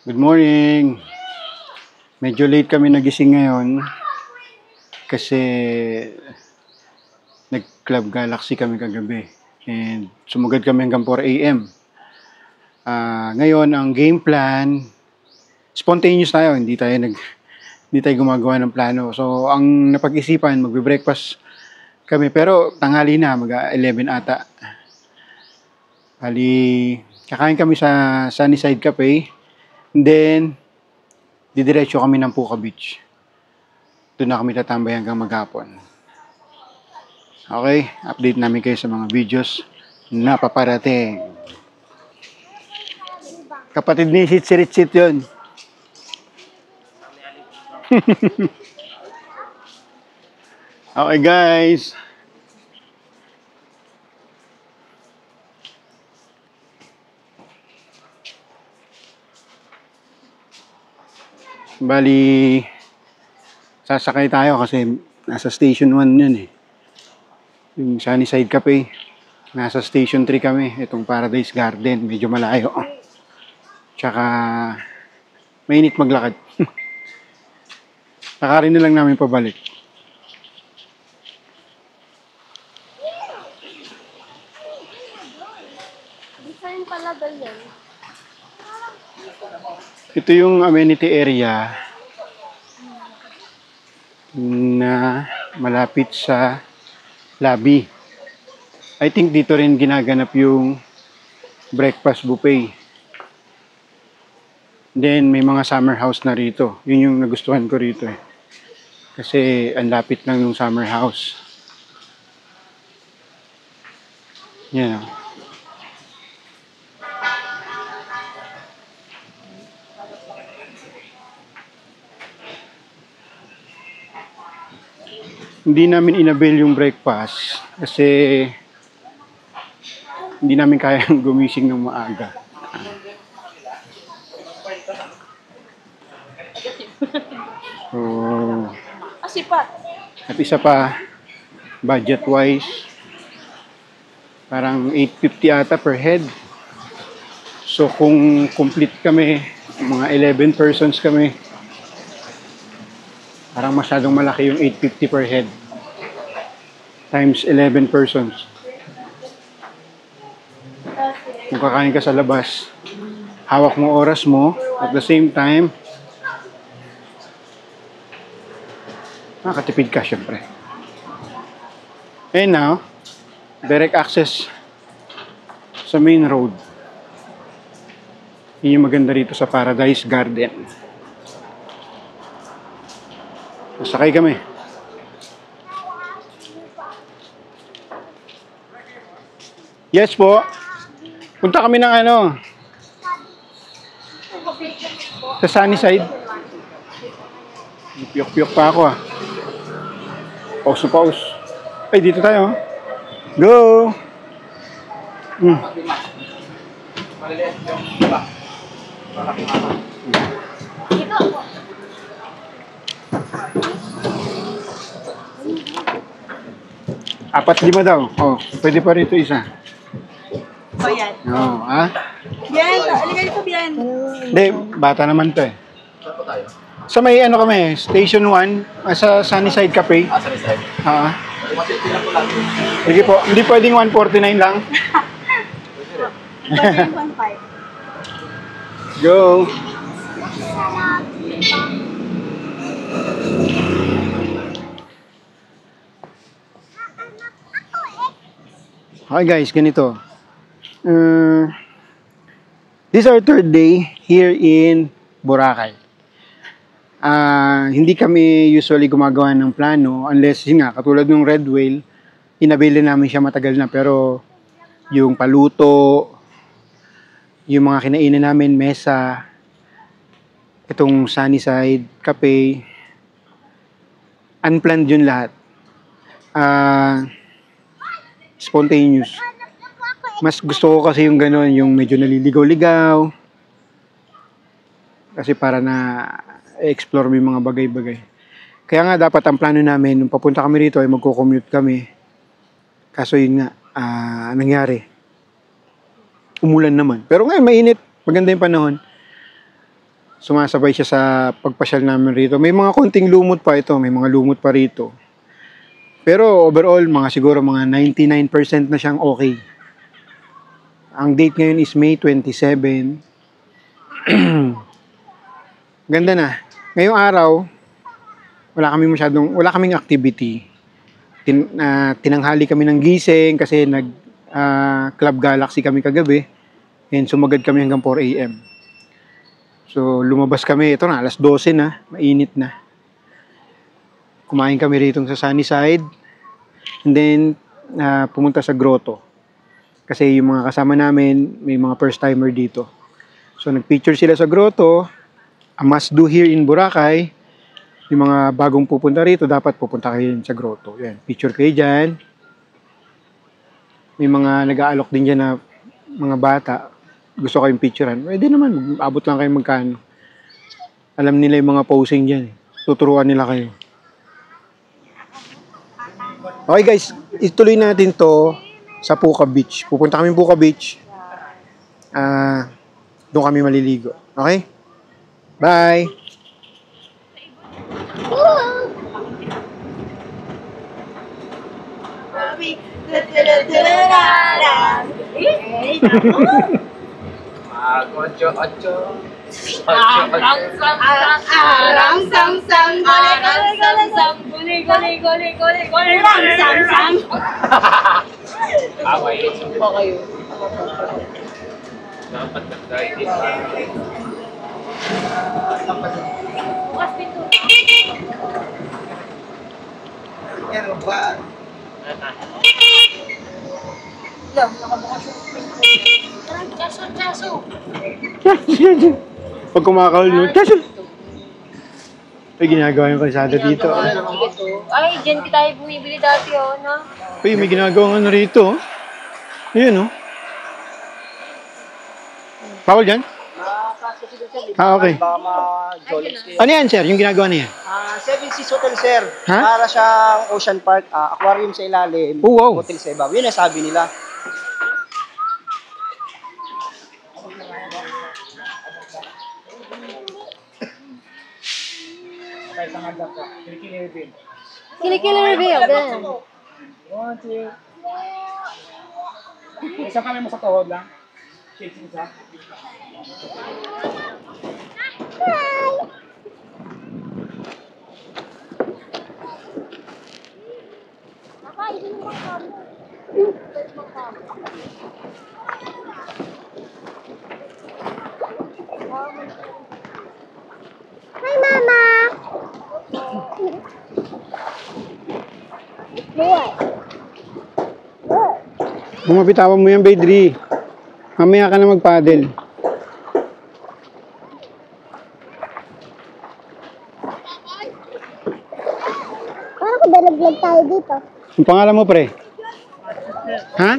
Good morning. Medyo late kami nagising ngayon kasi nag-Club Galaxy kami kagabi and sumugad kami hanggang 4 a.m. Ngayon ang game plan, spontaneous tayo, hindi tayo gumagawa ng plano. So ang napag-isipan, magbe-breakfast kami pero tanghali na, mag-11 ata. Bali, kakain kami sa Sunnyside Cafe. And then, didiretso kami ng Puka Beach. Doon na kami tatambay hanggang maghapon. Okay, update namin kayo sa mga videos na paparating. Kapatid ni Sitsit yun. Okay guys. Bali, sasakay tayo kasi nasa Station 1 yun eh. Yung Sunnyside Cafe. Nasa Station 3 kami. Itong Paradise Garden. Medyo malayo. Tsaka, mainit maglakad. Nakarin na lang namin pabalik. Design pala ganyan. Ito yung amenity area na malapit sa lobby. I think dito rin ginaganap yung breakfast buffet. Then may mga summer house na rito. Yun yung nagustuhan ko rito eh. Kasi ang lapit lang yung summer house. Yan. Hindi namin inabil yung breakfast kasi hindi namin kayang gumising ng maaga. So, Asipat. at isa pa, budget-wise, parang 850 ata per head. So, kung complete kami, mga 11 persons kami, parang masyadong malaki yung 850 per head. Times 11 persons. Kung kakain ka sa labas, hawak mo oras mo, at the same time, makatipid ka syempre. And now, direct access sa main road. Yun yung maganda rito sa Paradise Garden. Sakay kami. Yes po. Punta kami ng sa Sunnyside. Piyok-piyok pa ako ah. Pause. Ay, dito tayo. Go! Ito po. Apat lima daw. Oh, pwede pa rito isa. Ba yan? Oo, ha? Bien, aligay ko bien. Hindi, bata naman to eh. Sa may kami, Station 1, sa Sunnyside Cafe. Sunnyside. Sige po, hindi pwedeng 149 lang. Budget 1.5. Go! Okay guys, ganito. This is our third day here in Boracay. Hindi kami usually gumagawa ng plano unless, yun nga, katulad ng Red Whale, inabili namin siya matagal na pero yung paluto, yung mga kinainan namin, mesa, itong Sunnyside Cafe, unplanned yun lahat. Spontaneous. Mas gusto ko kasi yung gano'n, yung medyo naliligaw-ligaw. Kasi para na explore mo yung mga bagay-bagay. Kaya nga dapat ang plano namin, nung papunta kami rito ay magko-commute kami. Kaso yun nga, nangyari. Umulan naman. Pero ngayon mainit, maganda yung panahon. sumasabay siya sa pagpasyal namin rito. May mga konting lumot pa ito, may mga lumot pa rito. Pero overall, siguro mga 99% na siyang okay. Ang date ngayon is May 27. Ganda na. Ngayong araw, wala kaming activity. Tinanghali kami ng gising kasi Club Galaxy kami kagabi. And sumagad kami hanggang 4 a.m. So, lumabas kami. Ito na, alas 12 na. Mainit na. Kumain kami rito sa Sunnyside. And then, pumunta sa grotto. Kasi yung mga kasama namin, may mga first-timer dito. So, nag-picture sila sa grotto. A must do here in Boracay. Yung mga bagong pupunta rito, dapat pupunta kayo sa grotto. Yan, picture kayo dyan. May mga nag-aalok din dyan na mga bata. Gusto kayong picturean, pwede naman, abot lang kayo magkano. Alam nila yung mga posing dyan. Tuturuan nila kayo. Okay guys, ituloy natin to sa Puka Beach. Pupunta kami Puka Beach. Doon kami maliligo. Okay? Bye! Ocho, ocho. Arang sang sang gole gole gole gole gole rang sang sang. Away. Pa kayo. Dapat nag-guide. Bukas pinto. Ano ba? Chaso. Pag kumakahol, no? Ay, ginagawa yung kalsada dito. Ay, dyan tayo bumibili dati, oh, no? Uy, may ginagawang ano rito. Ayan, oh. Bawal dyan? Okay. Ano yan, sir? Yung ginagawa niya? Seven Seas Hotel, sir. Ha? Para siyang Ocean Park, aquarium sa ilalim, Oh, wow. hotel sa ibabaw. Yun ang sabi nila. Kilikili reveal, din. One, two. Isa kami mo sa tuhod lang. Shake isa. Hi, Mama! Bumapitawan mo yan, Baydri. Mamaya ka na mag-paddle. Parang ko dalaglag tayo dito. Ang pangalan mo, pre? Ha?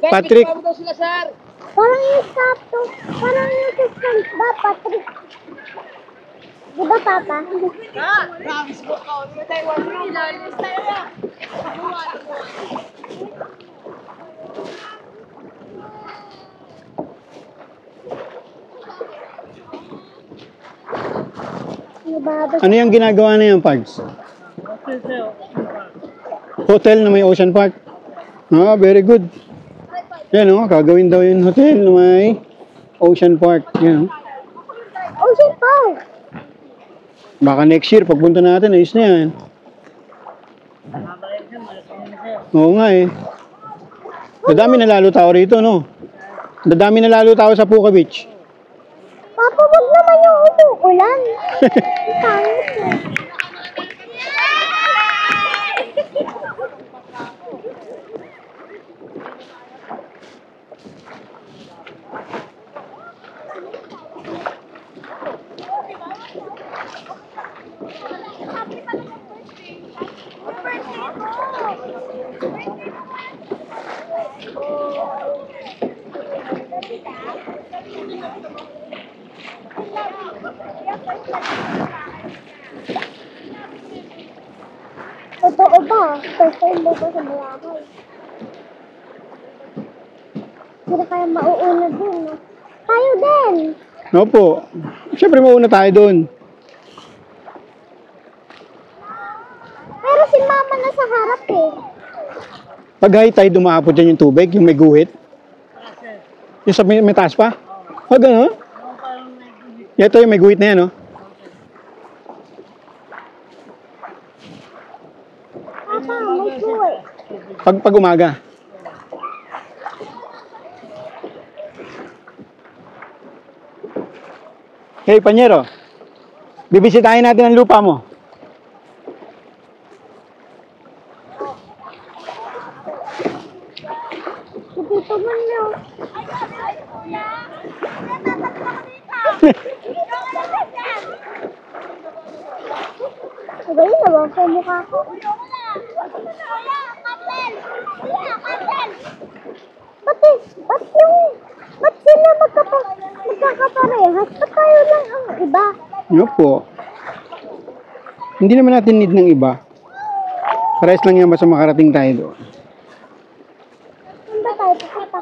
Patrick? Parang yung sapo. Parang yung suspense ba, Patrick? Di ba, Papa? Ano yung ginagawa na yan, Pags? Hotel na may Ocean Park. Very good. Yan, gagawin daw yung hotel na may Ocean Park. Yan, Ocean Park! Baka next year, pagpunta natin, ayos na yan. Oo nga eh. Dadami na lalo tao rito, no? Dadami na lalo tao sa Puka Beach. Papa, wag naman yung umuulan. Pangit eh. Totoo ba? First time mo ba sa Boracay? Sila kaya mauuna din, no? Tayo din! Opo. Siyempre mauna tayo doon. Pero si mama nasa harap eh. Pag high tide, dumaapot dyan yung tubig, yung may guhit. Yung sa may taas pa? O, gano'n? Ito yung may guhit na yan, no? Papa, may tuloy. Pag umaga. Hey, Panyero. Bibisitahin natin ang lupa mo. Dito mo na. Sabay na ba ko mukha ko? Ba't sila magkakaparehas? Ba't tayo lang ang iba? Ano po? Hindi naman natin need ng iba. Parehas lang yan basta makarating tayo doon. Saan ba tayo pupunta?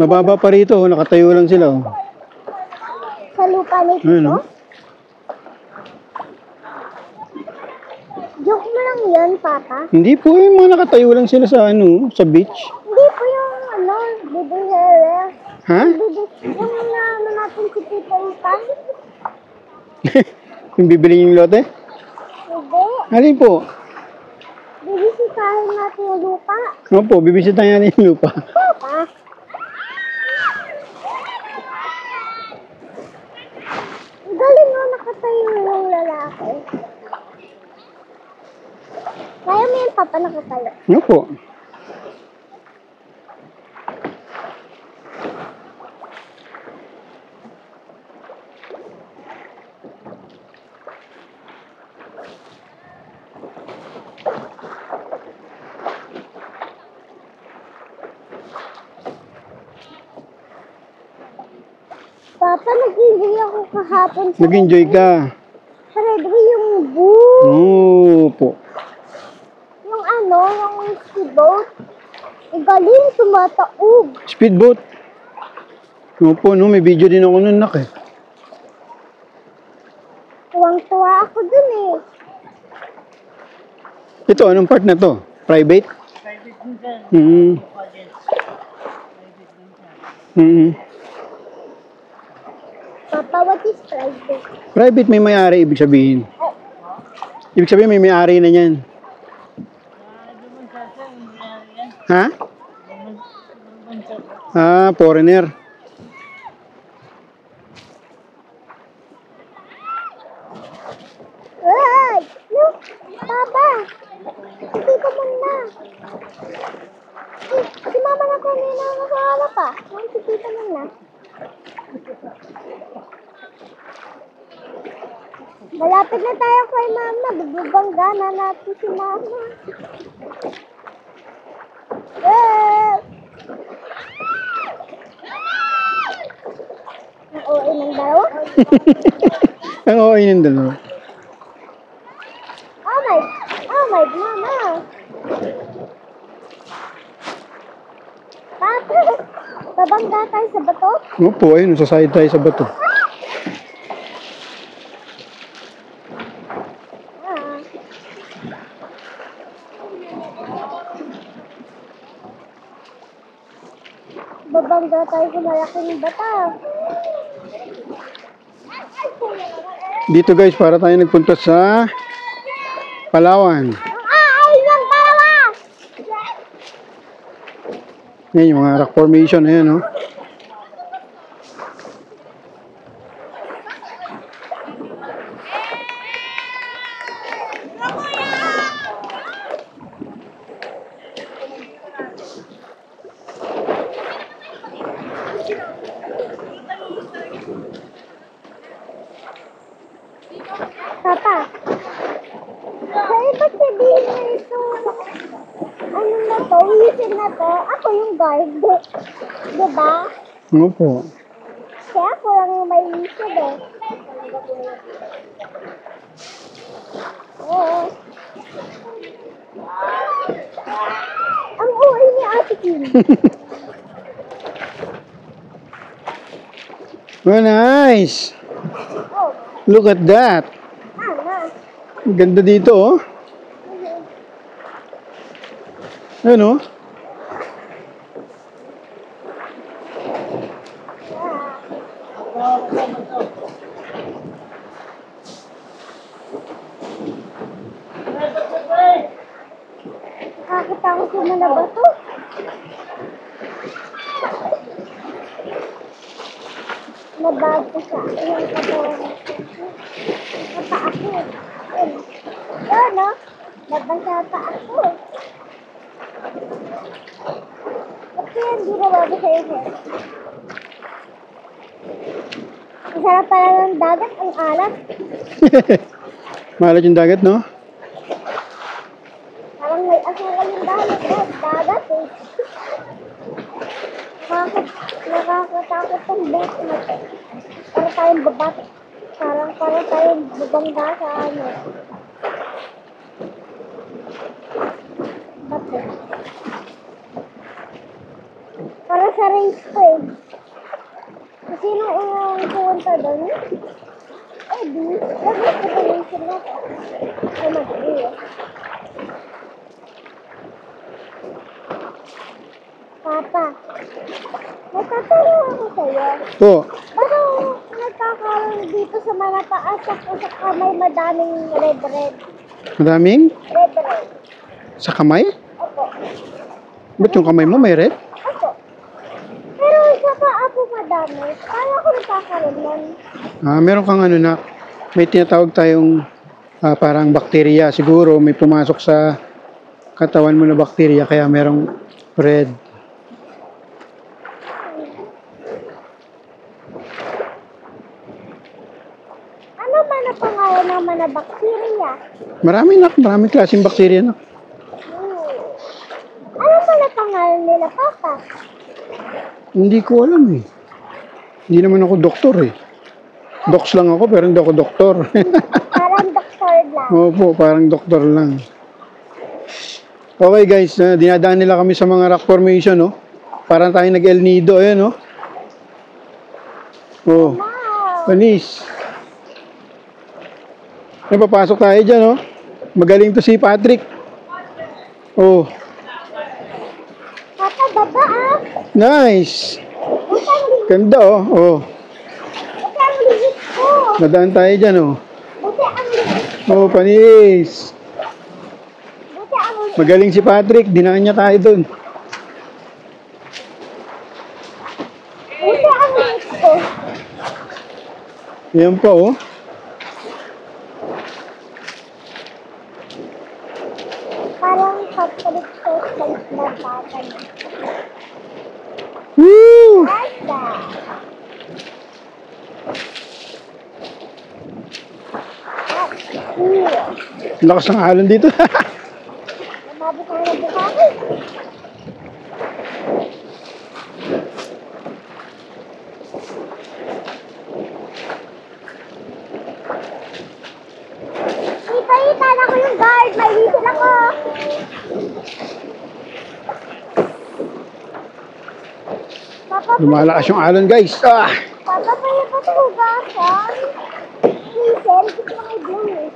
Mababa pa rito, oh. Nakatayo lang sila. Oh. Sa lupa nito? Ano? Joke mo lang yun, Papa. Hindi po, yung mga nakatayo lang sila sa sa beach. Hindi po yung baby hair. Ha? Yung natin si Tita Ipan. Yung bibili yung lote? Hindi. Alin po? Bibisitahin natin yung lupa. Opo, bibisitahin natin yung lupa. Papa. Galing mo nakatayo yung lalaki. Kaya mo yung Papa nakatayo. Opo. Papa, nag-enjoy ako kahapon sa Nag-enjoy ka. Sa Red Bull yung boo. Opo. Yung yung speedboat. Galing, tumataog. Speedboat. Opo, no, may video din ako nun, nak eh. Tuwang-tuwa ako dun eh. Ito, anong part na to? Private? Mm. Mm. Papa, what is private? Private may may-ari, ibig sabihin. Ibig sabihin may may-ari na yan. Ha? Ah, foreigner. Ay! Look! Papa! Dito muna. Si mama na kanina nakahala pa. Si tita muna. Malapit na tayo kay mama. Bibabangga na natin si mama. Ang OA ng dalawa. Ang okay ng dalawa. Oh my mama. Papa, babangga tayo sa bato? Opo, ayun, sa side tayo sa bato. Ah. Babangga tayo sa malaking bata. Dito guys, para tayo nagpunta sa Palawan. Ay, yung dalawa! Yan yung mga rock formation, ayan, no? Papa, sa'yo ba sabihin na ito, ano na to, whistle na to, ako yung guard, diba? Opo. Kaya ako lang yung may whistle eh. Oo. Ang OA ni Ate Kim. Oh, nice. Oh, Look at that. na. Ang ganda dito, oh. Ano? Nakakatakot naman na ba to? Nabag ko sa yung katawan ko. Nataas ko. Yan, no? Nabasa pa ako. Ba't kaya hindi nababa sa iyo? Ang sarap pala ng dagat, ang alat. Malat yung dagat, no? Parang may asukal yung dagat eh. Nakakatakot tong boat na to. Parang tayong babat. Parang tayong babangga sa ano. Bato. Para sa race ko eh. Sino yung pumunta doon? Eh di. Lagos ko sa race na to. Ay mag-iyo. Papa, may tatanong ako sa'yo. Po. Ba't nagkakaroon dito sa malataas sa kamay madaming red? Madaming? Red. Sa kamay? Opo. Ba't yung kamay mo may red? Opo. Pero sa paa po madami. Paano ako nagkakaroon nun? Meron kang ano na, may tinatawag tayong parang bakterya. Siguro may pumasok sa katawan mo na bakterya kaya merong red. Ano man ang pangalan naman na bakterya? Maraming klaseng bakterya na. Ano man ang pangalan nila, Papa? Hindi ko alam eh. Hindi naman ako doktor eh. Docs lang ako pero hindi ako doktor. Parang doktor lang. Opo, parang doktor lang. Okay guys, dinadaan nila kami sa mga rock formation, no? Parang tayong nag-El Nido, ayan, no? Oh, Wow! panis. May papasok tayo dyan, no? Magaling to si Patrick. Oh, Papa, baba ah! nice. Buti ang liit Ganda, oh. Oh, Buti ang liit ko! nadaan tayo dyan, oh. Buti ang liit! Oh, panis. Buti ang liit! Magaling si Patrick, dinaan niya tayo dun. Buti ang liit ko! Ayan pa, oh. Parang Catholic Church na tatay. Woo! Basta! Lakas ng alon dito. Namabot tayo ng bukakin. Kita-itan ako yung guard. May whistle ako. Papa, Lumalakas yung alon, guys. Papa, pwede pa ito hugasan. Whistle, gusto ko may blue eh.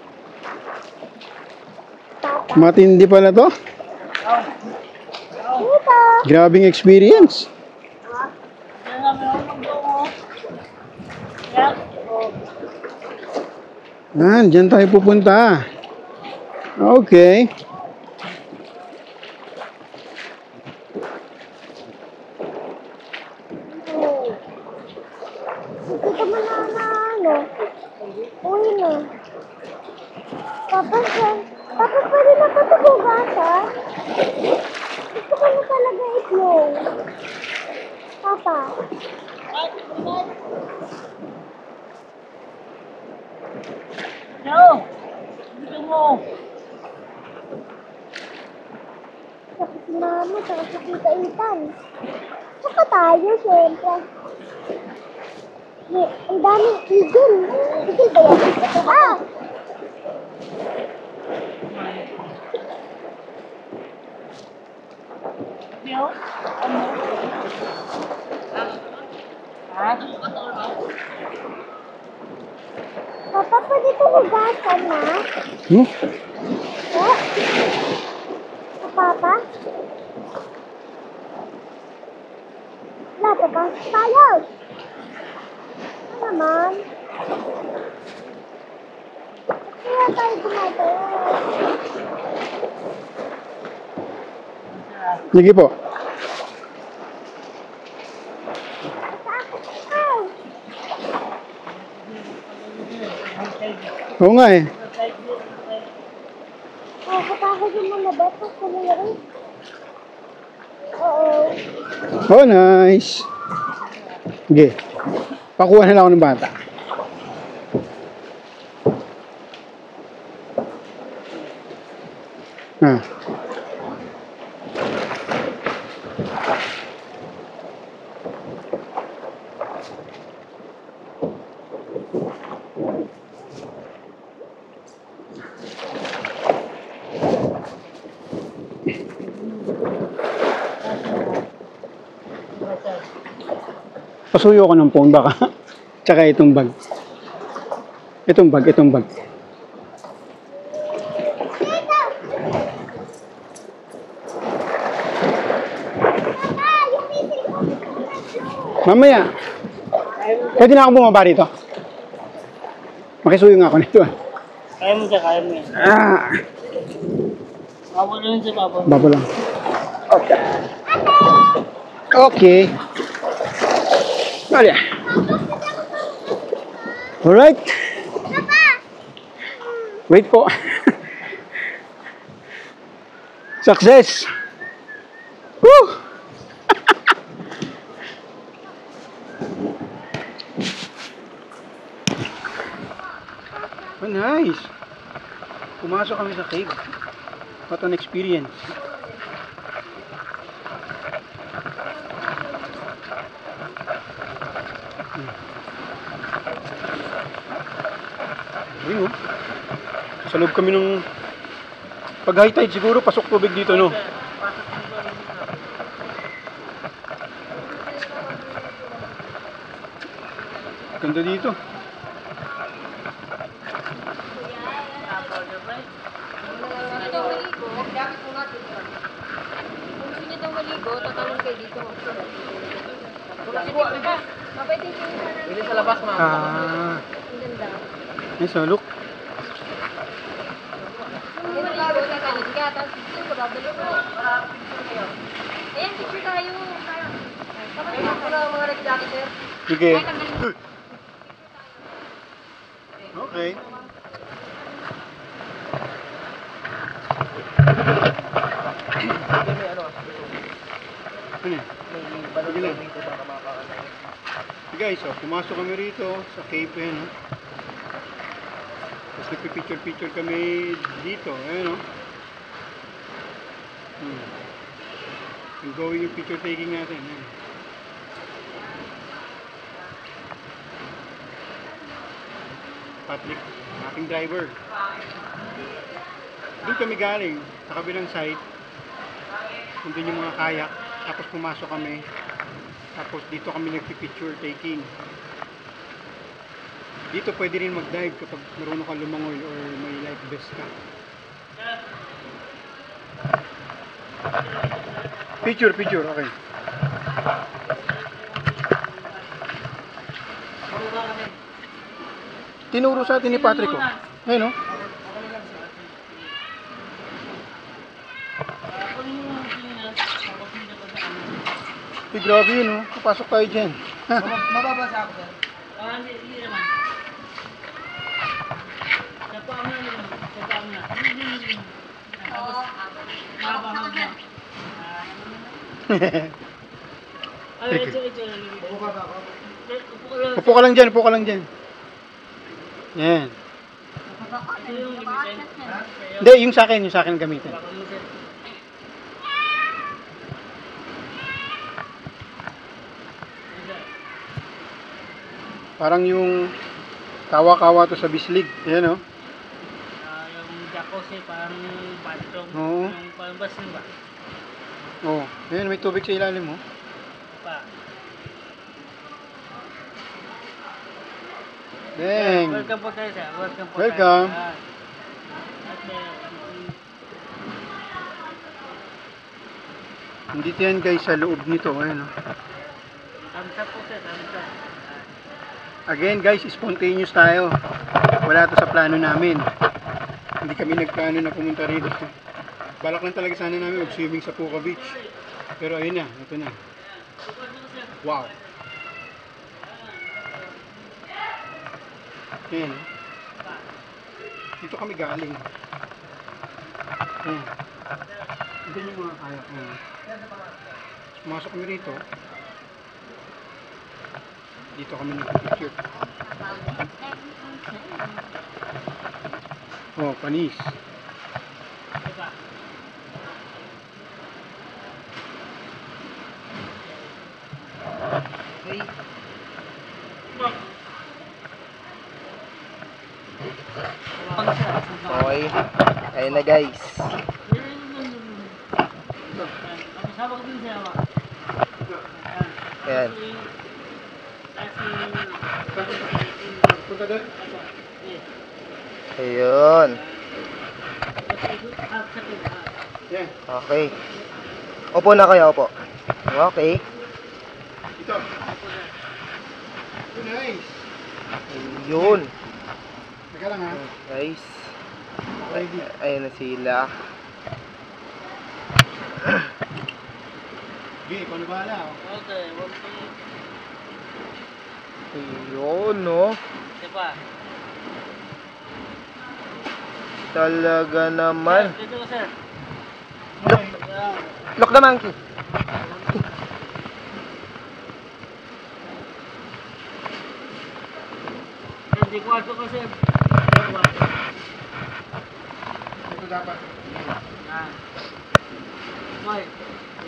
Papa, Matindi pala to. dito. Grabing experience. Diyan tayo pupunta. Okay. Dito mo na ano. Uy na. Papa, Papa, pwede na pa ito hugasan? Gusto ko na talaga itlog. Papa. Saka si Mama, saka si Tita Itan. Saka tayo, syempre. Ang daming eagle. Eagle ba yan? Ah! ko hugasan na. Hmm? Eh? Sa papa? Wala pa ba? Sayang! Ano naman? Kaya tayo gumagawa. Sige po. Ay! Oo nga eh. Oh, kapahod yung mga betos ko na rin. Oo. Oh, nice. Sige. Pakuha na lang ako ng bata. Ah. Pasuyo ko ng phone baka. Tsaka itong bag. Itong bag. Mamaya. Pwede na ako bumaba dito. Makisuyo nga ako nito. Kaya mo siya, kaya mo yan. Ah. Babo na yun sa babo. Babo lang. Okay. Okay. Alright. Alright. Wait po. Success. Woo! Oh, nice. Pumasok kami sa cave. What an experience. Ayun, oh. Sa loob kami nung pag high tide siguro pasok tubig dito, no? Ganda dito. Pwede sa labas, ma'am. Ah. Nice, oh, look. Ayan, picture tayo. Sige. Okay. Ano yan? Sige lang. Guys, oh, pumasok kami rito sa cave yan, oh. Tapos nagpipicture-picture kami dito, ayan, oh. Going yung picture taking natin, ayan. Patrick, ating driver. Doon kami galing, sa kabilang side. Nandun yung mga kayak, tapos pumasok kami. Tapos dito kami nagpipicture taking. Dito pwede rin mag-dive kapag marunong ka lumangoy or may life vest ka. Picture, okay. Tinuro sa atin ni Patrick, oh. Ayun, oh. Grabe yun, oh. Papasok tayo dyan. Mababasa ako, sir. Hindi naman. Sa paa mo naman. Sa paa mo na. Mabahag na. Ay, ito. Buka ba ako? Upo ka lang dyan. Yan. Ito yung gamitin. Hindi, yung sa akin gamitin. Parang yung kawa-kawa to sa bislig. Ayan, oh. Yung jacuzzi, parang bathroom. Oo. Yung palabas na ba? Oh, ayan, may tubig sa ilalim, oh. Pa. Deng. Welcome po tayo, sir. Welcome po Welcome. tayo. Okay. Nandito yan guys sa loob nito. Ayan, oh. Thumbs up po, sir. Thumbs up. Again guys, spontaneous tayo. Wala to sa plano namin. Hindi kami nagplano na pumunta rito. Balak lang talaga sana namin mag-swimming sa Puka Beach. Pero ayun na, ito na. Wow. Ayan. Dito kami galing. Ayan. Ito yung mga kayak na. Pumasok kami rito. Dito kami nag-picture. Oh, panis. Okay. Okay. Ayun na guys. Kasama ko din siya. Ayan. Punta doon. Ayun. Yan. Okay. Opo na kayo, opo. Okay. Ito. Nice. Ayun. Teka lang ha. Guys. Ready. Ayun na sila. Okay, ikaw na bahala. Oh. Okay, welcome. Ayun, no? Diba? Talaga naman. Dito ko, sir. Look, Ayan. look the monkey. Hindi ko ato ko, sir. Ito dapat. Yan. Okay.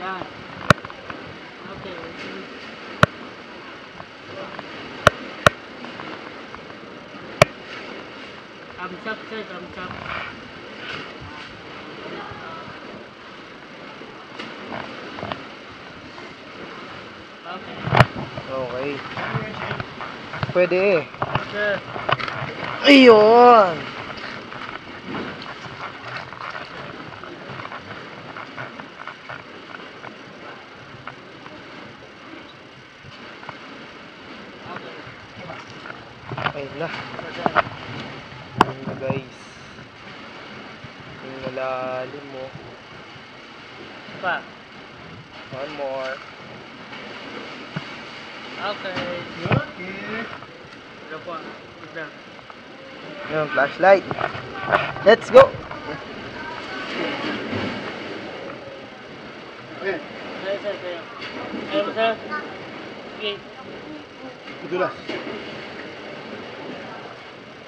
Yan. Okay. Thumbs up, sir. Thumbs up. Okay. Okay. Pwede eh. Sir. Ayun. Ayun na. Ayun na guys. Yung malalim mo. Pa. One more. Okay. Okay. Ito po. Ito. Yung flashlight. Let's go. Ayan. Sir, sir, sir. Ayun, sir. Okay. Madulas.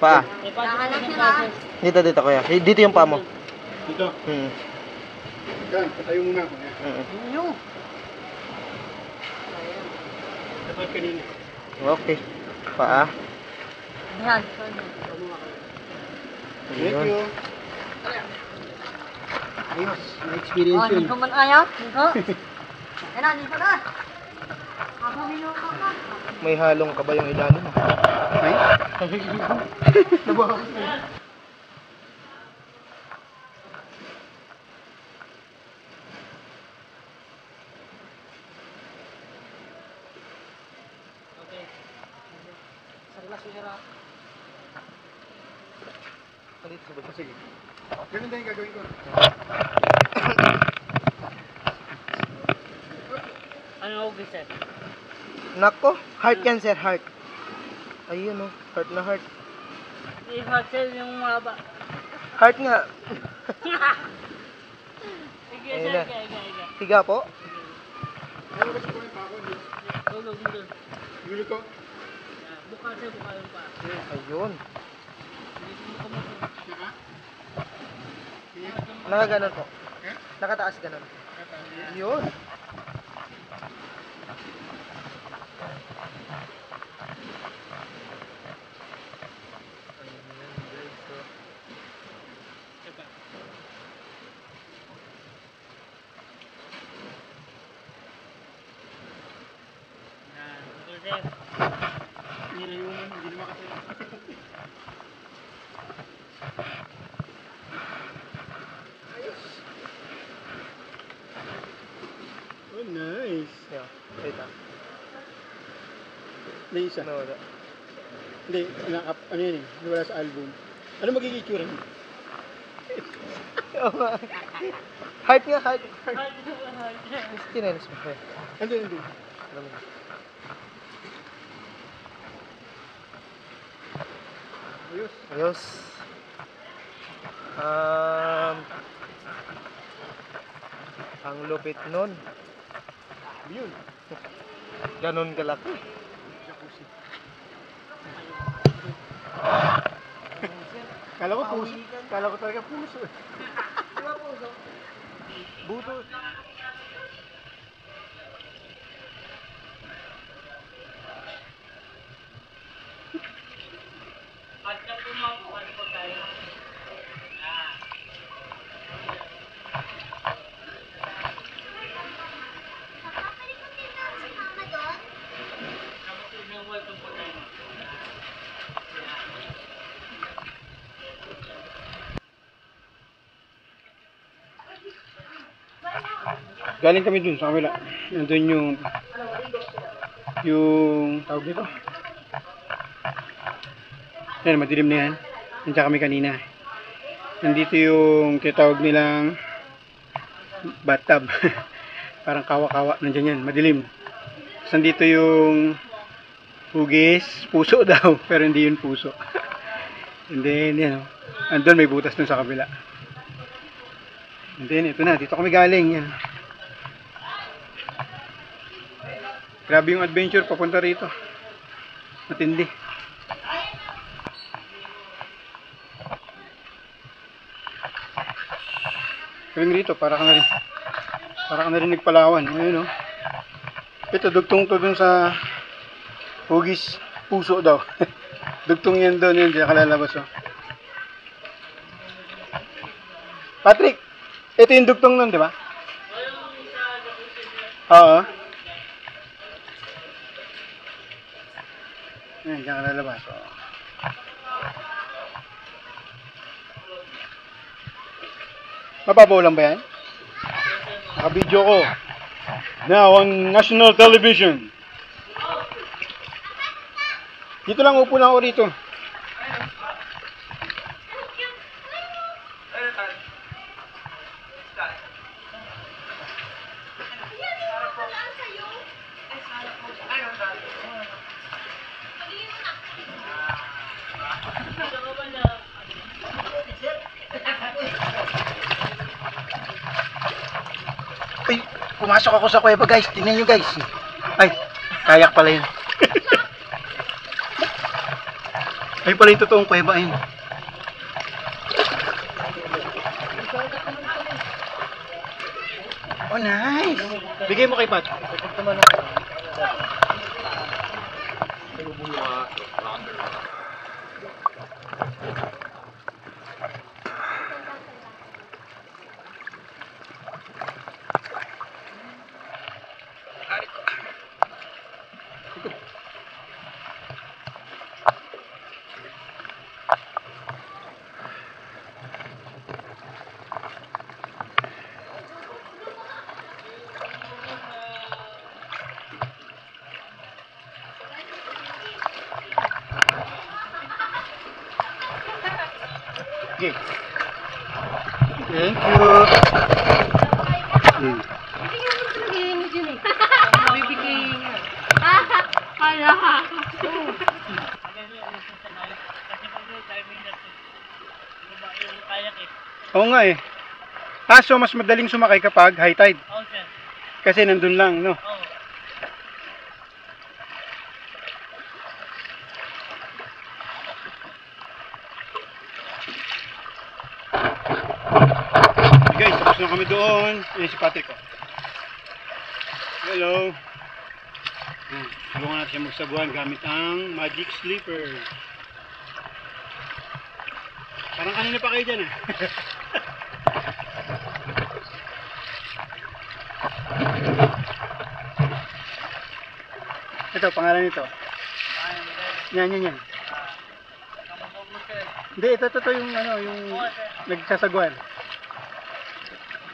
Pa. Ipasok ko ng passes. Dito kuya. Dito yung pa mo. Dito. Yan, patayo muna ako. Yan. Yung. Dapat kanina. Okay. Pa. Yan. Thank you. Ayos. Na-experience yun. Dito man ayaw. Dito. Yan na, dito na. Ako minuto ka. May halong ka ba yung ilalim mo? Ay? Nabawas na. Okay. Saglas yung sira. Dito sa baba. Sige. Ganun din yung gagawin ko. Ano okay, sir? Nako. Heart yan sir. Heart. Ayun oh. Heart na heart. I-hot, sir, yung mahaba. Heart nga. Sige, Ayun sir. na. Iga. Higa po. Ano ba siya pa ako? Tulog mo doon. Yuli ko. Buka, sir. Buka yung pa. Ayun. Hindi ko mo Nakaganon po. Nakataas ganon. Yun. Yan. Okay, sir. Nirayunan. Hindi naman kasi. May isa. Nawala. Hindi, ano yun eh, nawala sa album. Ano magiging itsura niya? Oo nga. Heart nga, heart. Chinelas mo siya. Andun. Alam mo. Ayos. Ayos. Ang lupit nun. Yun. Ganon kalaki. Kala ko puso. Kala ko talaga puso. Buto. Galing kami dun sa kabila. Nandun yung tawag dito. Yan, madilim na yan. Nandiyan kami kanina. Nandito yung tinatawag nilang bathtub. Parang kawa-kawa. Nandiyan yan, madilim. Nandito yung hugis, puso daw. Pero hindi yun puso. And then, yan. Andun may butas dun sa kabila. And then, ito na. Dito kami galing. Yan. Grabe yung adventure papunta rito. Matindi. Kami rito, para ka na rin nagpalawan. Ayun, no? Ito, dugtong to dun sa hugis, puso daw. Dugtong yan doon, yun, diyan kalalabas, oh. Patrick, ito yung dugtong nun, di ba? Oo. Yan, diyan kalalabas, oh. Mababaw lang ba yan? Naka-video ko. Now on national television. Dito lang, upo lang ako rito. Ay, pumasok ako sa kuweba, guys. Tingnan nyo, guys. Ay, kayak pala yun. Ay pala yung totoong kuweba yun. Oh, nice. Bigay mo kay Pat. Okay. Thank you. Oo nga eh. So mas madaling sumakay kapag high tide. Kasi nandun lang, no? Guys, tapos na kami doon. Ayan si Patrick, oh. Hello. Tulungan natin siya magsaguan gamit ang Magic Sleeper. Parang kanina pa kayo dyan, eh. Ito, pangalan nito. Yan. Hindi, ito yung ano, yung nagsasaguan.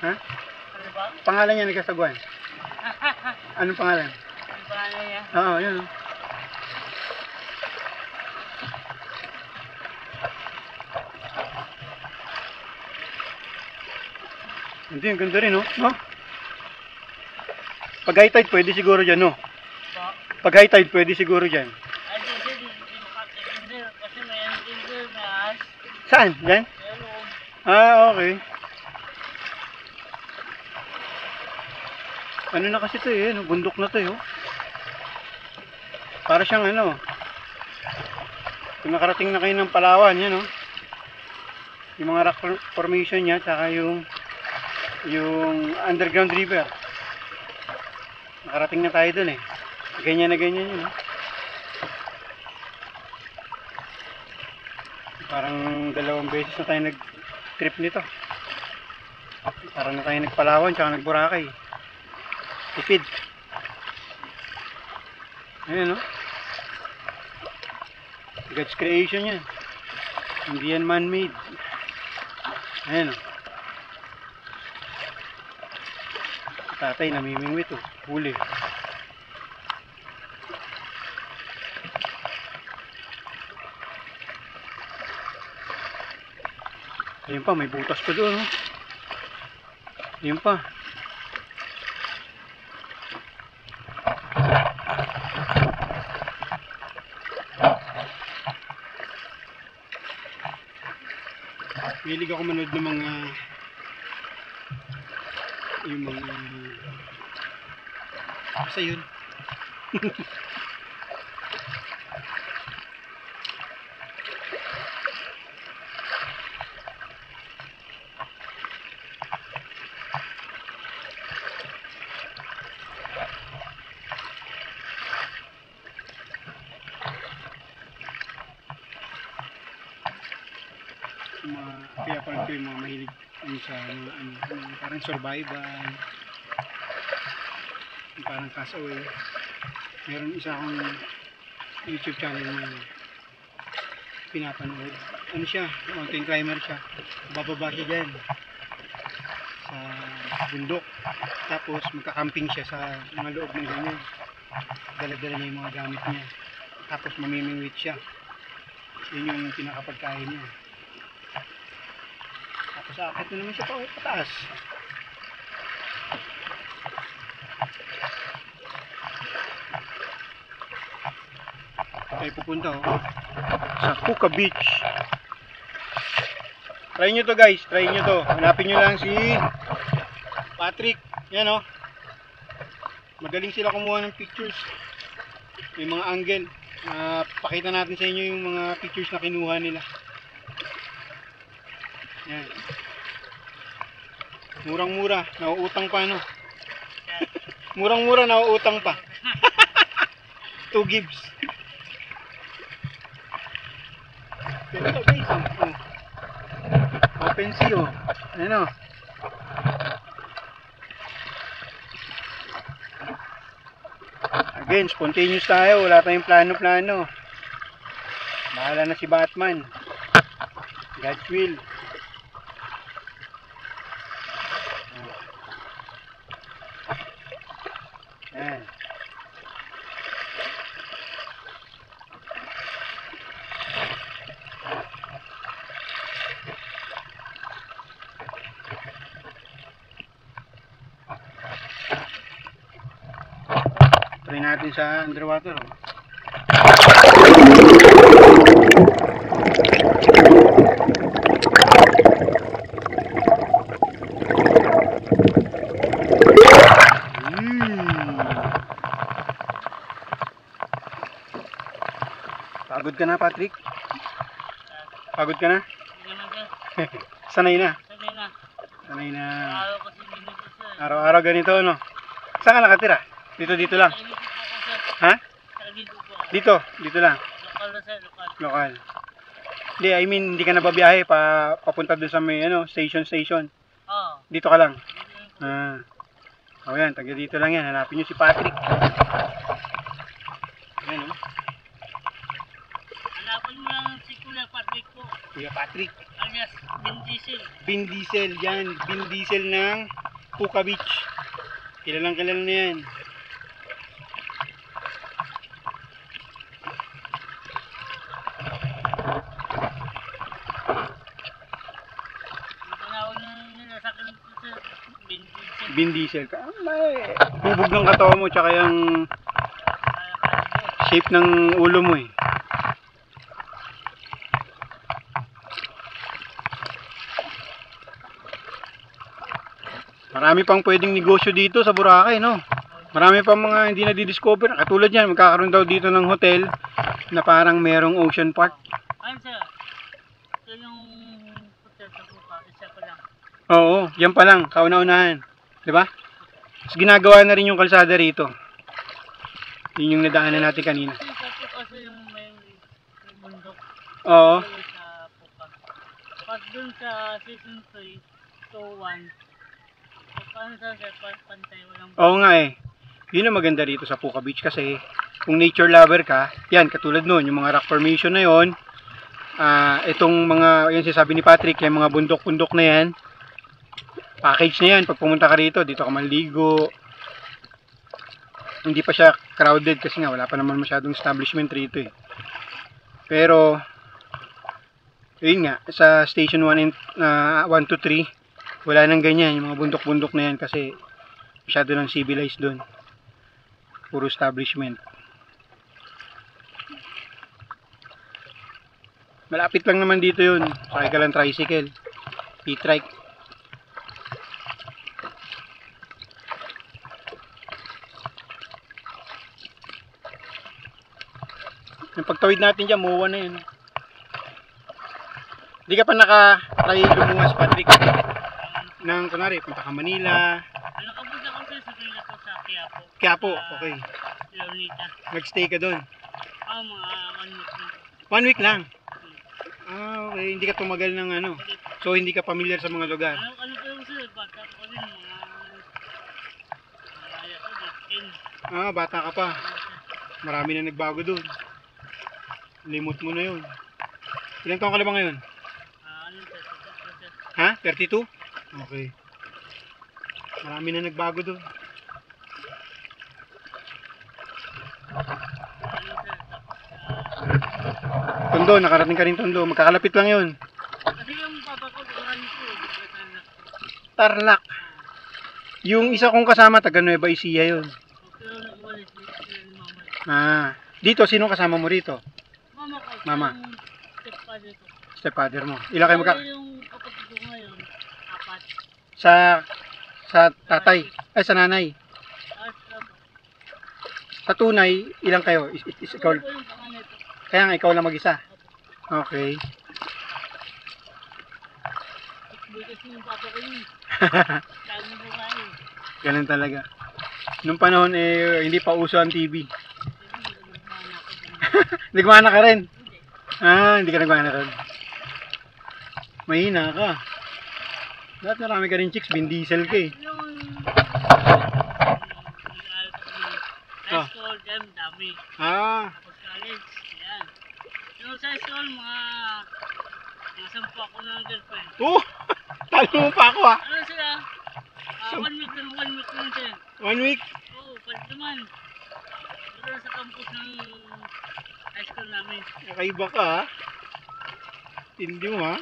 Ha? Pangalan niya nagsasaguan. Anong pangalan? paano niya? Oo, yun. Hindi, ang ganda rin, no? No? Pag high tide, pwede siguro dyan, no? Pag high tide, pwede siguro dyan. Ay, hindi makatitindir kasi may antindir na as. Saan? Dyan? Pero, Ah, okay. Ano na kasi to eh, no? Bundok na to eh, oh. Para siyang ano, kung nakarating na kayo ng Palawan, yan, oh. Yung mga rock formation niya, tsaka yung underground river. Nakarating na tayo dun eh. Ganyan na ganyan yun, oh. Parang 2 beses na tayo nag-trip nito. Parang na tayo nagpalawan tsaka nagboracay. Tipid. Ayan, no? God's creation yan. Hindi yan man-made. Ayan, no? Tatay namimingwit, oh. Huli. Ayun pa, may butas pa doon, oh. Ayun pa. Hilig ako manood ng mga yung mga basta yun. Kaya parang ko yung mga mahilig sa parang survival, yung parang castaway. Meron isa akong YouTube channel na pinapanood. Ano siya? Mountain climber siya. Bababa siya dyan sa bundok. Tapos magkakamping siya sa mga loob ng ganyan. Dala-dala niya yung mga gamit niya. Tapos mamimingwit siya. Yun yung pinakapagkain niya. Tapos akit na naman siya pataas. Tayo pupunta, oh, sa Puka Beach. Try nyo to, guys. Try nyo to. Hanapin nyo lang si Patrick. Yan, oh. Magaling sila kumuha ng pictures. May mga angle. Pakita natin sa inyo yung mga pictures na kinuha nila. Yan. Murang-mura. Nauutang pa, no? Murang-mura, nauutang pa. 2 gives. Ganito, guys. Oh. Open sea, oh. Ano? Again, spontaneous tayo. Wala tayong plano-plano. Bahala na si Batman. God's will. Ayan. Try natin sa underwater, oh. Pagod ka na, Patrick? Pagod ka na? hindi naman sir. Sanay na. Sabi na. Sanay na. Araw kasi minute sir. Araw-araw ganito, no? Saan ka nakatira? Dito lang. Sa Ilocos po ako sir. Ha? Sa Ilocos po. Dito lang. Lokal na sir, lokal. Lokal. Hindi, I mean, hindi ka na babiyahe papunta dun sa may, station. Oo. Dito ka lang. Ah. O yan, taga dito lang yan. Hanapin nyo si Patrick. Ayan, oh. Hanapin mo lang si Kuya Patrick po. Kuya Patrick. Alias Vin Diesel. Vin Diesel, yan. Vin Diesel ng Puka Beach. Kilalang kilala na yan. Vin Diesel ka. May bubog ng katawan mo tsaka yung shape ng ulo mo eh. Marami pang pwedeng negosyo dito sa Boracay, no? Marami pang mga hindi na di-discover. Katulad yan, magkakaroon daw dito ng hotel na parang merong ocean park. Ayun sir, ito yung hotel sa Buka, isa pa lang. Oo, yan pa lang, kauna-unahan. Diba? Tapos ginagawa na rin yung kalsada rito. Yun yung nadaanan natin kanina. Kasi sa Buka kasi yung may bundok. Oo. Sa Buka. Pag dun sa season 3 to 1, paano sa sir, pantay walang Oo nga eh. Yun ang maganda rito sa Puka Beach kasi kung nature lover ka, yan, katulad nun, yung mga rock formation na yon, itong mga, yan sabi ni Patrick, yung mga bundok-bundok na yan, package na yan, pag pumunta ka rito, dito ka maligo, hindi pa siya crowded kasi nga, wala pa naman masyadong establishment rito eh. Pero, yun nga, sa Station 1 and 1 to 3, wala nang ganyan, yung mga bundok-bundok na yan kasi masyado nang civilized doon. Puro establishment. Malapit lang naman dito yun. Sakay ka lang tricycle. E-trike. Yung pagtawid natin dyan, muwa na yun. Hindi ka pa naka-try lumungas, Patrick. Nang kunwari, punta ka Manila. Nakapunta ko sa Manila ko sa Quiapo. Quiapo, okay. Leonita. Nag-stay ka doon. Mga 1 week na. 1 week lang. Okay. Hindi ka tumagal ng ano. So, hindi ka familiar sa mga lugar. Ano pa yung sir? Bata ko din mga... Kaya ko, 10. Bata ka pa. Marami na nagbago doon. Limot mo na yun. Ilang taon ka na ba ngayon? Ano sir? Ha? 32? Okay. Marami na nagbago doon. Tondo, nakarating ka rin Tondo. Magkakalapit lang yun. Kasi yung papa ko, oran ko. Tarlac. Yung isa kong kasama, taga Nueva Ecija yun. Pero nag-uwalis sila ni mama. Dito, sino kasama mo rito? Mama ko. Mama. Yung stepfather ko. Stepfather mo. Ilan kayo Pero yung kapatid ko ngayon, 4. sa tatay? Ay, sa nanay. Sa tunay, ilang kayo? Ikaw, Ito yung panganay ko. kaya nga, ikaw lang mag-isa. Okay. Kasi yung papa ko yun. Lagi mo kayo. Ganun talaga. Nung panahon, hindi pa uso ang TV. Nagmana ka rin? Hindi ka nagmana rin. Mahina ka. Dapat marami ka rin chicks, Vin Diesel ka eh. Yung high school, dami. Tapos college, yan. Yung sa high school, mga 10 ako ng girlfriend. Talo mo pa ako ah. Ano sila? 1 week lang sila. 1 week? Oo, palit naman. Pero sa campus ng high school namin. Kakaiba ka ah. Hindi mo ah.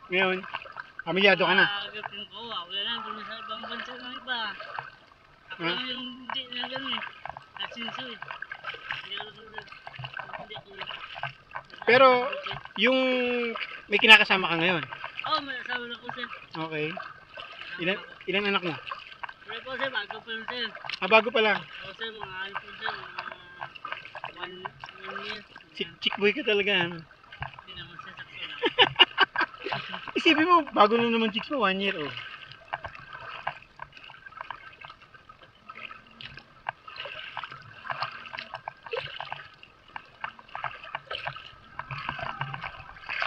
Ngayon, pamilyado ka na. Girlfriend ko, wala lang kung sa ibang bansa ng iba. Ako lang yung hindi na gano'n eh. Asinso eh. Hindi ako. Pero, yung may kinakasama ka ngayon. Oo, may asawa na ko sir. Okay. Ilan anak mo? Pero po sir, bago pa yun sir. Bago pa lang. Oo sir, mga ano po sir, mga 1 year. Chick boy ka talaga. Ano? Hindi naman sir, sakto lang. Isipin mo, bago lang naman chicks mo, 1 year oh.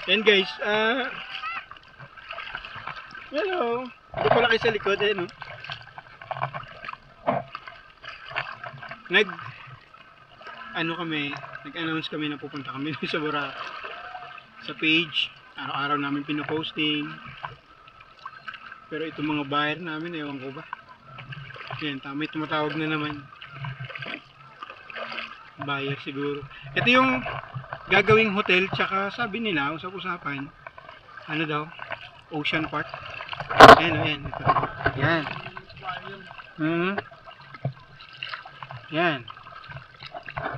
Yan guys, hello. Ito pala kayo sa likod, no? Nag-announce kami na pupunta kami sa Boracay. Sa page, araw-araw namin pinoposting. Pero itong mga buyer namin, ewan ko ba. Yan, may tumatawag na naman. Buyer siguro. Ito yung gagawing hotel, tsaka sabi nila, usap-usapan, ano daw, Ocean Park. Ayan, ayan. Ito. Yan. Yan.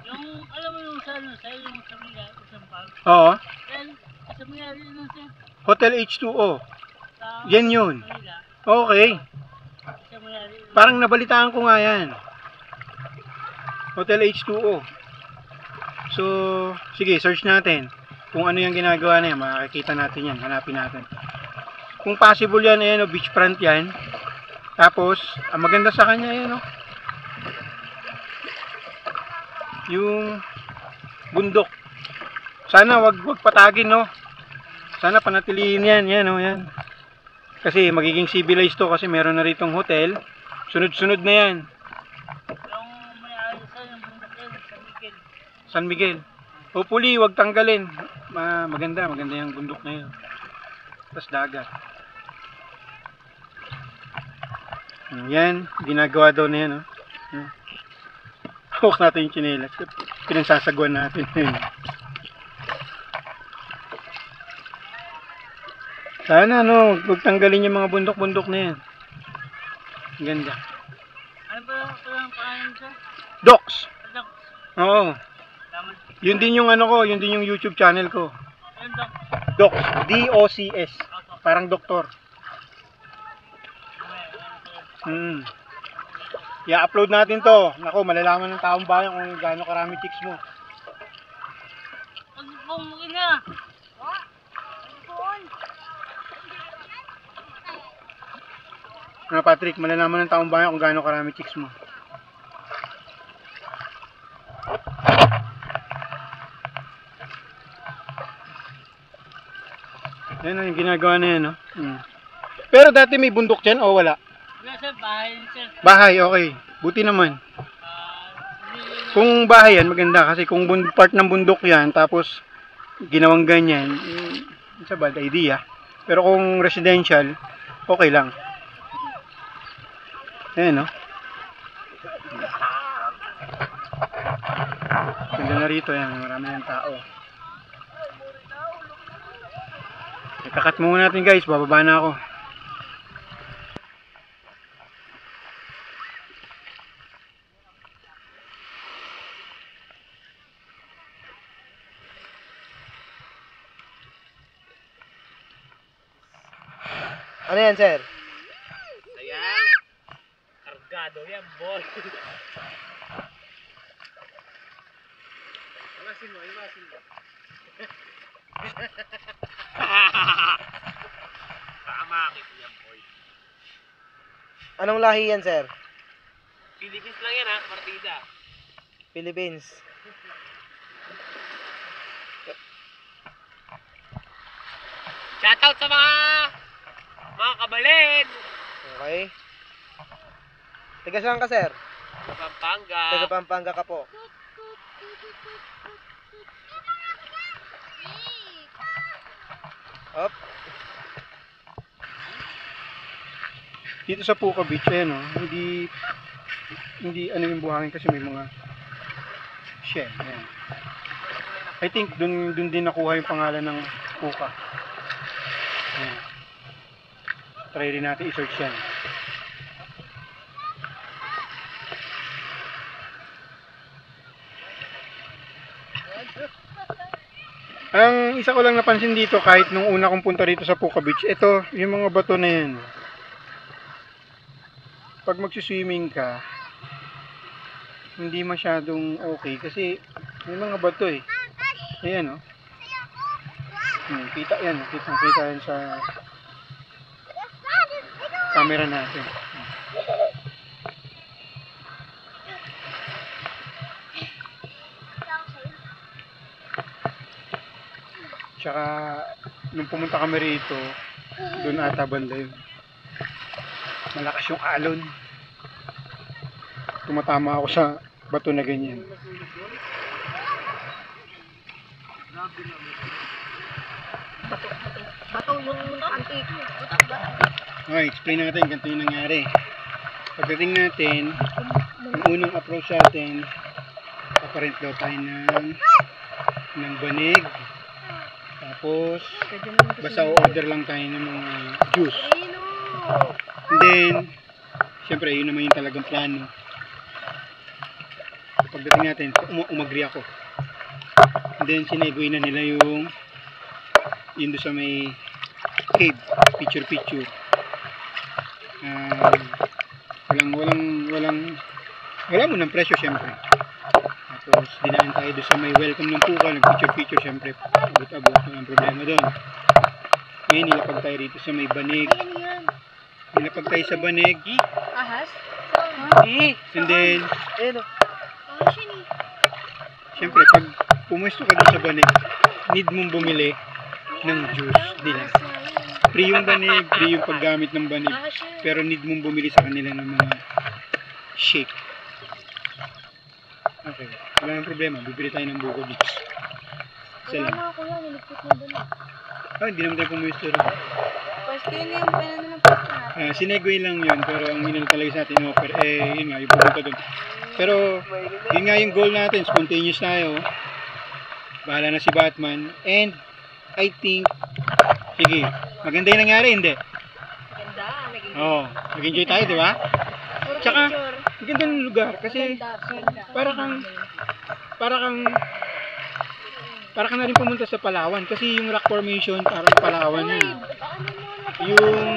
Yung, alam mo yung sa ano, sa yung sa mga isang park. Oo. Then, sa mga rin sa Hotel H2O. Yan yun. Manila. Okay. Sa mga rin. Parang nabalitaan ko nga yan. Hotel H2O. So, sige, search natin. Kung ano yung ginagawa na yan, makikita natin yan. Hanapin natin. Kung possible yan, ayan, beachfront yan. Tapos, ang maganda sa kanya, ayan, yung bundok. Sana wag patagin, no. Sana panatilihin yan, yan. Kasi magiging civilized to kasi meron na ritong hotel. Sunod-sunod na yan. Yung may ayos sa yung bundok yun, sa Miguel. San Miguel. Hopefully, wag tanggalin. Maganda yung bundok na yun. Tapos dagat. Yan, ginagawa daw na yan, no. Hawak natin yung tsinelas. Pinagsasagwan natin. Sana, no, huwag tanggalin yung mga bundok-bundok na yan. Ang ganda. Ano ba ang pangalan siya? Docs! Dok. Oo. Tama. Yun din yung ano ko, yun din yung YouTube channel ko. Ayun, Dok. Docs. D-O-C-S. Parang doktor. I-upload natin to. Nako, malalaman ng taong bayan kung gaano karami chicks mo. Pag bumukin na. Ano, Patrick, malalaman ng taong bayan kung gaano karami chicks mo. Yan yung ginagawa na yan, no? Pero dati may bundok dyan o wala? Wala sa bahay sir. Bahay, okay. Buti naman. Hindi. Kung bahay yan, maganda. Kasi kung part ng bundok yan, tapos ginawang ganyan, it's a bad idea. Pero kung residential, okay lang. Ayan, no? Ganda na rito, yan. Marami ng tao. Ikakat muna natin, guys. Bababa na ako. Ano yan, sir? Ayan. Kargado yan, boy. Imasin mo. Paamakit yan, boy. Anong lahi yan, sir? Philippines lang yan, ha? Partida. Philippines. Shoutout sa mga kabalin. Okay. Taga saan ka, sir? Sa Pampanga. Taga Pampanga ka po. Up. Dito sa Puka Beach, ayan, no? Hindi ano yung buhangin kasi may mga shell. Ayan. I think dun din nakuha yung pangalan ng Puka. Ayan. Try rin natin i-search yan. Ang isa ko lang napansin dito kahit nung una kong punta rito sa Puka Beach, ito yung mga bato na yan. Pag magsiswimming ka, hindi masyadong okay kasi may mga bato eh. Ayan, oh. Kita yan, kita yan sa camera natin. Tsaka nung pumunta kami rito, doon ata banda yun. Malakas yung alon. Tumatama ako sa bato na ganyan. Bato yung antike. Okay, explain natin ganito yung nangyari. Pagdating natin, ang unang approach natin, paparent daw tayo ng ng banig. Tapos, basta order lang tayo ng mga juice. And then, syempre, yun naman yung talagang plano. Pagdating natin, umagri ako. And then, sinegoy na nila yung doon sa may cave, picture. Wala mo ng presyo syempre. Tapos dinaan tayo doon sa may welcome ng puka, nag-picture syempre. Abot-abot, ang problema doon. Ngayon nilapag tayo rito sa may banig. Nilapag tayo sa banig. Ahas? And then, syempre pag pumuesto ka doon sa banig, need mong bumili ng juice nila. Free yung banig, free yung paggamit ng banig. Pero need mong bumili sa kanila ng mga shake. Okay, wala nang problema. Bibili tayo ng buko dito. Isa lang. Hindi naman tayo pumuesto rin. Sinegoy lang yun, pero ang inano talaga sa atin offer, yun nga, yung pumunta doon. Pero, yun nga yung goal natin, spontaneous tayo. Bahala na si Batman. And, I think, sige, maganda yung nangyari, hindi? Maganda, Oo, nag-enjoy tayo, di ba? Tsaka, maganda ng lugar, kasi, para kang na rin pumunta sa Palawan, kasi yung rock formation, parang Palawan yun. Yung,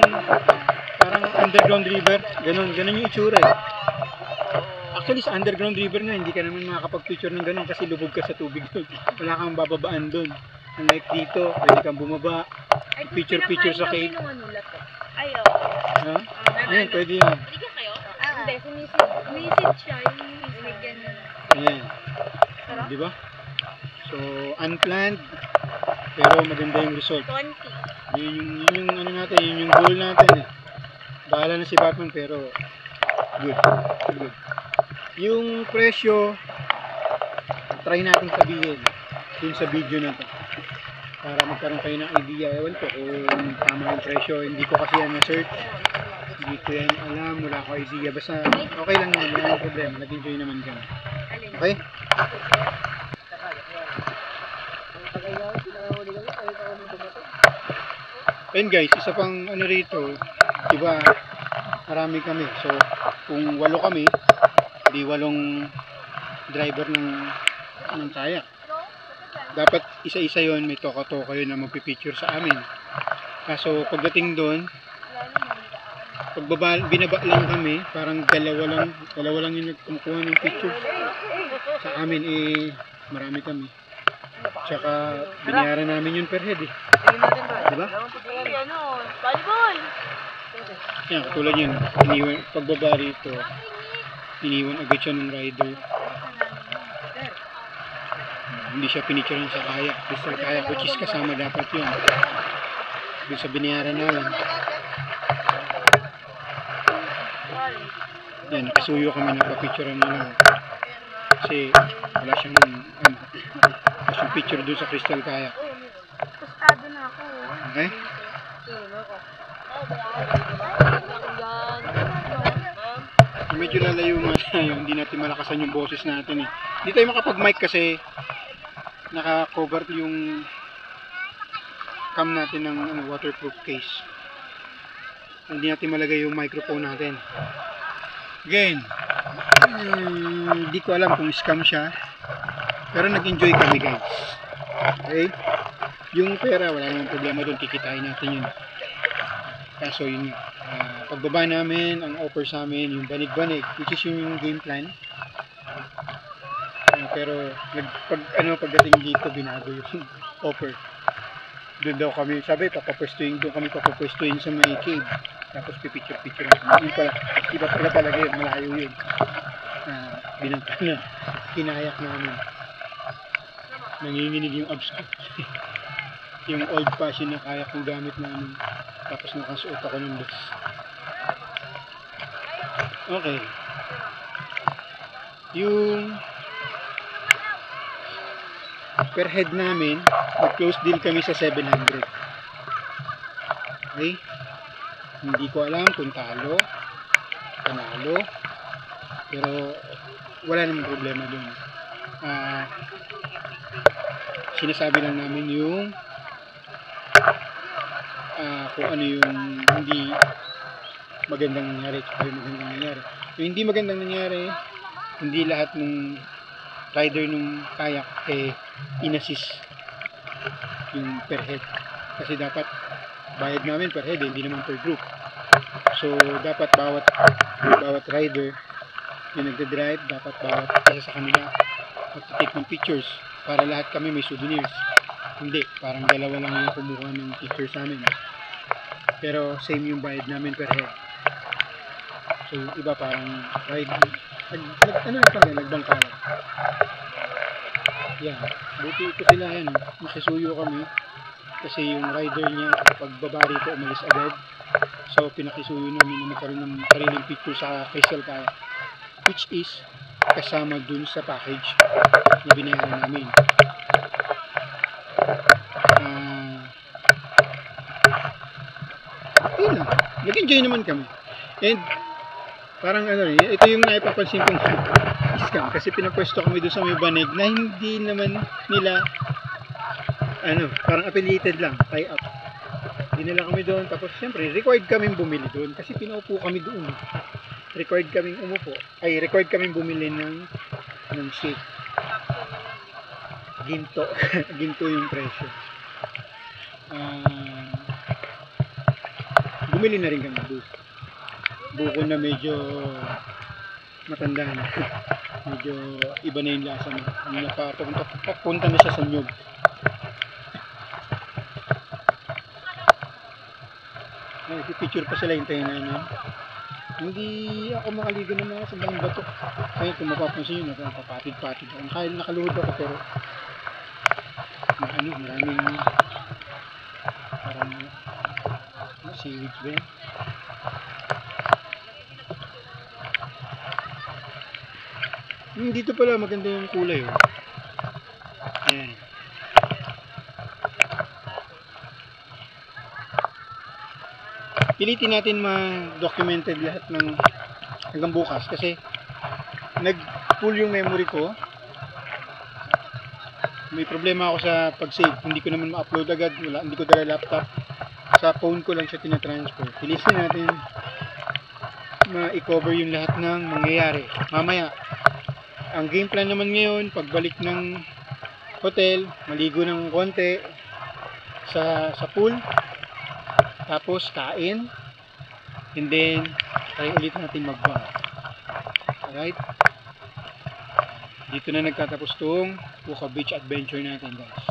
parang underground river, ganun yung itsura eh. Actually, sa underground river nga, hindi ka naman makakapag-picture ng ganun kasi lubog ka sa tubig doon. Wala kang bababaan doon. Unlike dito, pwede kang bumaba, picture sa cave. Ayaw. Ha? Ayan, pwede yan. Hindi, sinisid siya. Yung binigyan na. Ayan. Di ba? So, unplanned, pero maganda yung result. 20. Yun yung ano natin, yun yung goal natin eh. Bahala na si Batman, pero good. Yung presyo, try natin sabihin dun sa video na to. Para magkaroon kayo ng idea. Ewan ko kung tama yung presyo. Hindi ko kasi yan na-search. Hindi ko yan alam. Wala ko idea. Basta okay lang naman. Wala yung problema. Nag-enjoy naman dyan. Okay? And guys, isa pang ano rito, diba, marami kami. So, kung 8 kami, di 8 driver ng kayak. Dapat isa-isa yon, may toka-toka yun na magpipicture sa amin. Kaso pagdating doon, binaba lang kami, parang dalawa lang yung nagkumukuha ng picture. Sa amin marami kami. Tsaka binayaran namin yun per head eh. Diba? Volleyball! Yan, katulad yun. Pagbaba rito, iniwan agad siya ng rider. Hindi siya pinicturean sa kayak. Crystal kayak, which is kasama dapat yun. Doon sa binayaran namin. Yan, nakasuyo kami, napapicturean na lang. Kasi wala siyang tapos yung picture doon sa crystal kayak. Pustado na ako. Okay? Medyo lalayo nga tayo, hindi natin malakasan yung boses natin eh. Hindi tayo makapag-mic kasi naka-cover yung cam natin ng waterproof case. Hindi natin malagay yung microphone natin. Again, hindi ko alam kung scam siya, pero nag-enjoy kami guys. Okay? Yung pera, wala namang problema doon, kikitain natin yun. Kaso yun, pagbaba namin, ang offer sa amin, yung banig-banig, which is yung game plan. Pero pagdating dito, binago yung offer. Doon daw kami, sabi, doon kami papapwestuhin sa may cave. Tapos pipicture-picture natin. Iba pala talaga yun, malayo yun. Binanta na, kinayak namin. Nanginginig yung abs ko. Yung old fashioned na kayak kong gamit namin. Tapos nakasuot ako ng bus. Okay. Yung per head namin, mag-close deal kami sa 700. Okay? Hindi ko alam kung talo, panalo, pero wala namang problema dun. sinasabi lang namin yung kung ano yung hindi magandang nangyari tsaka yung magandang nangyari. Yung hindi magandang nangyari, hindi lahat ng rider nung kayak inassist yung per head. Kasi dapat bayad namin per head, hindi naman per group. So dapat bawat rider yung nagdadrive, dapat bawat isa sa kanila mag-take ng pictures para lahat kami may souvenirs. Hindi, parang dalawa lang yung kumuha ng picture sa amin. Pero same yung bayad namin per head. So yung iba parang ride, nagbangkala. Yan, buti ito sila yan. Nakisuyo kami kasi yung rider niya pagbaba rito umalis agad. So pinakisuyo namin na magkaroon ng sariling picture sa Crystal Kayak, which is kasama dun sa package na binayaran namin. Yun lang, nag-enjoy naman kami. And parang ito yung naipapansin kong scam kasi pinapwesto kami doon sa may banig na hindi naman nila parang affiliated lang, tie up. Dinala kami doon, tapos siyempre required kaming bumili doon kasi pinaupo kami doon. Required kaming required kaming bumili ng seat. Ginto. Ginto yung presyo. Bumili na rin kami doon. Buko na medyo matanda na. Medyo iba na yung lasa na. Papunta na siya sa nyug. Picture pa sila, hintayin namin. Hindi ako makaligo ng mga sabahang bato. Kaya kung mapapansin nyo, napapatid-patid ako. Nakaluhod ako pero maraming parang seaweed ba yan? Dito pala maganda yung kulay. Ayan. Pilitin natin ma-documented lahat ng hanggang bukas kasi nag-full yung memory ko. May problema ako sa pag-save. Hindi ko naman ma-upload agad. Hindi ko dala laptop. Sa phone ko lang siya tinatransfer. Pilitin natin ma-cover yung lahat ng mangyayari. Mamaya, ang game plan naman ngayon, pagbalik ng hotel, maligo ng konti sa pool. Tapos kain, and then try ulit natin mag-bar. Alright? Dito na nagtatapos tong Puka Beach adventure natin, guys.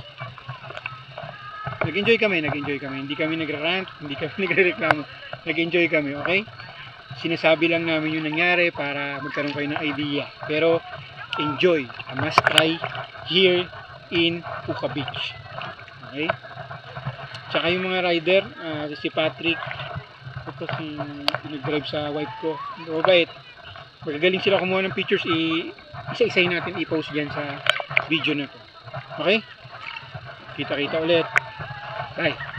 Nag-enjoy kami. Hindi kami nagra-rant, hindi kami nagre-reklamo. Nag-enjoy kami, okay? Sinasabi lang namin yung nangyari para magkaroon kayo ng idea. Pero enjoy, a must try here in Puka Beach. Okay? Tsaka yung mga rider, si Patrick, ito si nag-drive sa wife ko. Mabait. Magagaling sila kumuha ng pictures, isa-isahin natin i-post dyan sa video na to. Okay? Kita-kita ulit. Bye!